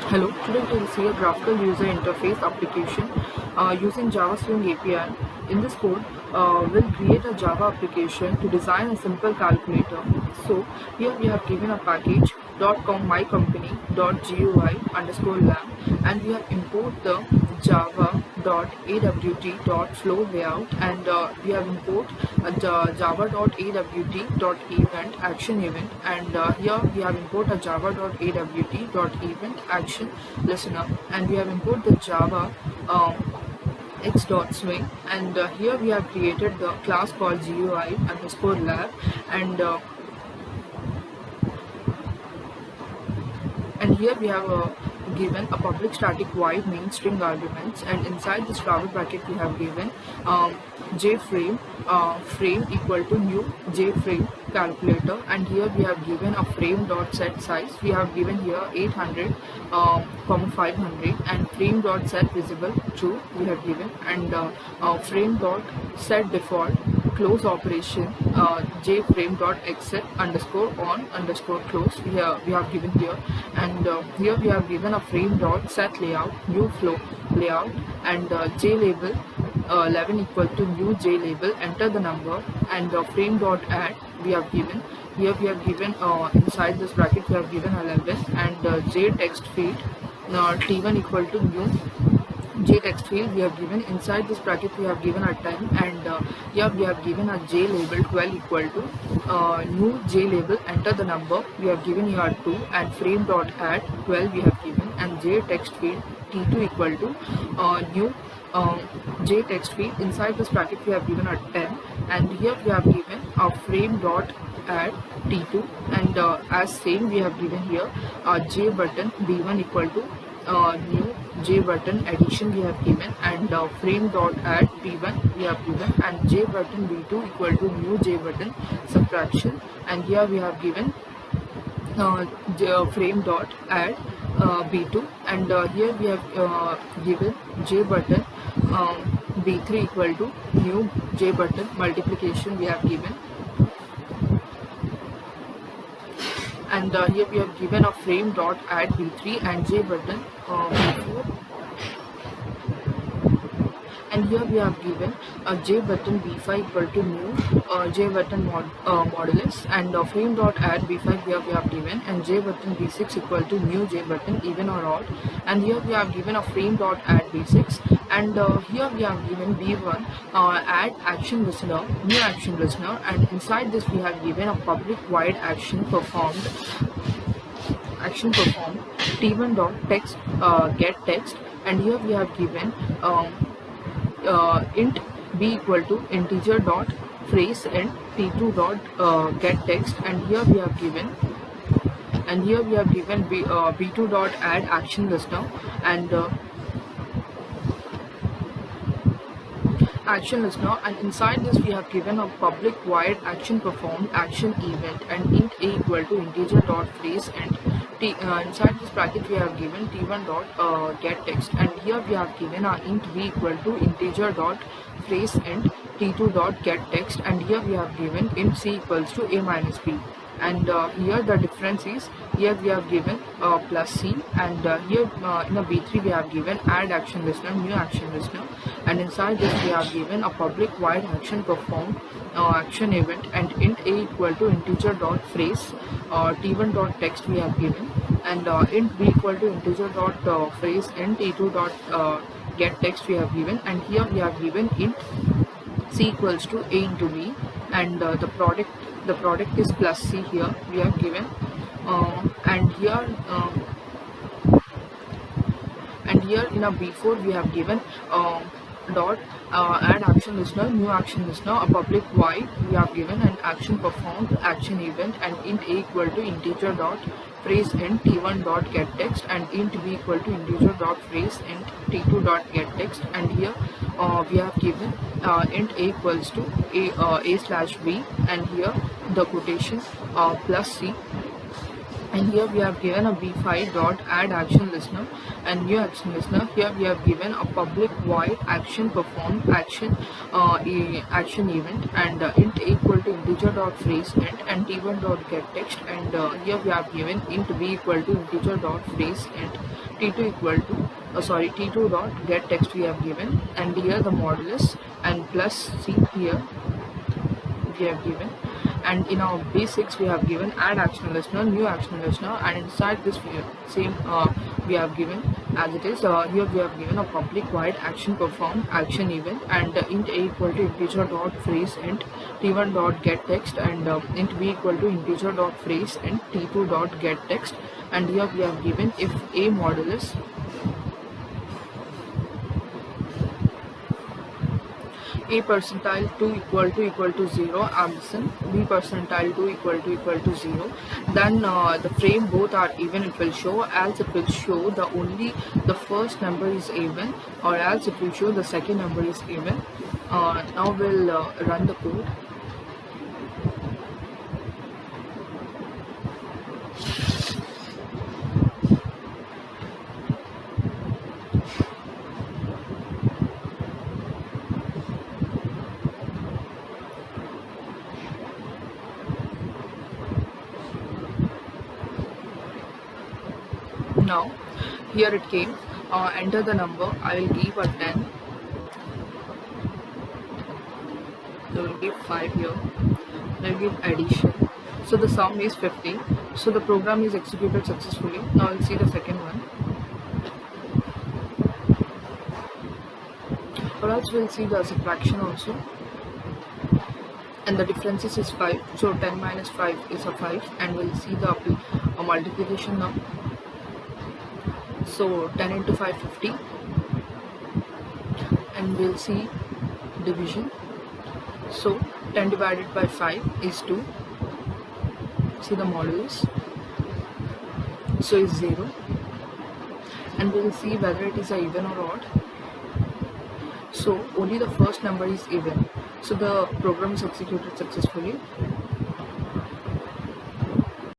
Hello, today we will see a graphical user interface application using Java Swing API. In this code, we'll create a Java application to design a simple calculator. So here we have given a package .com mycompany.gui underscore lamp, and we have import the java.awt.flow layout, and we have import java.awt.event action event, and here we have import a java.awt.event action listener, and we have import the java x.swing, and here we have created the class called GUI underscore lab, and here we have given a public static void main string arguments, and inside this private bracket we have given jframe frame equal to new jframe calculator, and here we have given a frame dot set size. We have given here 800 comma 500, and frame dot set visible true we have given, and frame dot set default close operation jframe dot exit underscore on underscore close we have given here, and here we have given a frame dot set layout new flow layout, and j label 11 equal to new j label enter the number, and frame dot add we have given here. We have given inside this bracket we have given 11, and j text field t1 equal to new j text field we have given. Inside this bracket we have given a 10, and here we have given a j label 12 equal to new j label enter the number we have given here 2, and frame dot add 12 we have given, and j text field t2 equal to new j text field. Inside this bracket we have given a 10, and here we have given a frame dot add t2, and as same we have given here j button b1 equal to new j button addition we have given, and frame dot add b1 we have given, and j button b2 equal to new j button subtraction, and here we have given frame dot add b2, and here we have given j button b3 equal to new j button multiplication we have given, and here we have given a frame dot add b3 and j button b4, and here we have given a j button b5 equal to new j button modulus, and frame dot add b5 here we have given, and j button b6 equal to new j button even or odd, and here we have given a frame dot add b6, and here we have given b1 add action listener new action listener, and inside this we have given a public void action performed t1 dot text get text, and here we have given int b equal to integer dot phrase and t2 dot get text, and here we have given b2 dot add action listener, and action listener, and inside this we have given a public void action performed action event, and int a equal to integer dot phrase, and inside this bracket we have given t1 dot get text, and here we have given our int b equal to integer dot phrase and t2 dot get text, and here we have given int c equals to a minus b, and here the difference is here we have given plus c, and here in a b3 we have given add action listener new action listener, and inside this we have given a public void action performed action event, and int a equal to integer dot phrase t1 dot text we have given, and int b equal to integer dot phrase and t2 dot get text we have given, and here we have given int c equals to a into b, and the product is plus c here we have given, and here in a b4 we have given dot add action listener new action listener a public void we have given, an action performed action event, and int a equal to integer dot phrase int t1 dot get text, and int b equal to integer dot phrase int t2 dot get text, and here we have given int a equals to a slash b, and here the quotation plus c, and here we have given a b5 dot add action listener and new action listener. Here we have given a public void action performed action event, and int equal to integer dot phrase int and t1 dot get text, and here we have given int b equal to integer dot phrase int, t2 equal to t2 dot get text we have given, and here the modulus and plus c here we have given. And in our basics we have given add action listener, new action listener, and inside this we have given as it is. Here we have given a public void action performed action event, and int a equal to integer dot phrase int, t1 dot get text, and int b equal to integer dot phrase int, t2 dot get text. And here we have given if a modulus a percentile 2 equal to 0 ampersand b percentile 2 equal to 0, then the frame both are even, it will show, else it will show the only the first number is even, or else it will show the second number is even. Now we'll run the code. Now here it came, enter the number. I will give a 10, I will give 5 here, I will give addition, so the sum is 50. So the program is executed successfully. Now we'll see the second one, or else we'll see the subtraction also, and the differences is 5, so 10 minus 5 is a 5, and we'll see the multiplication now. So 10 into 5 50, and we'll see division. So 10 divided by 5 is 2, see the modulus, so is 0, and we'll see whether it is a even or odd. So only the first number is even, so the program is executed successfully.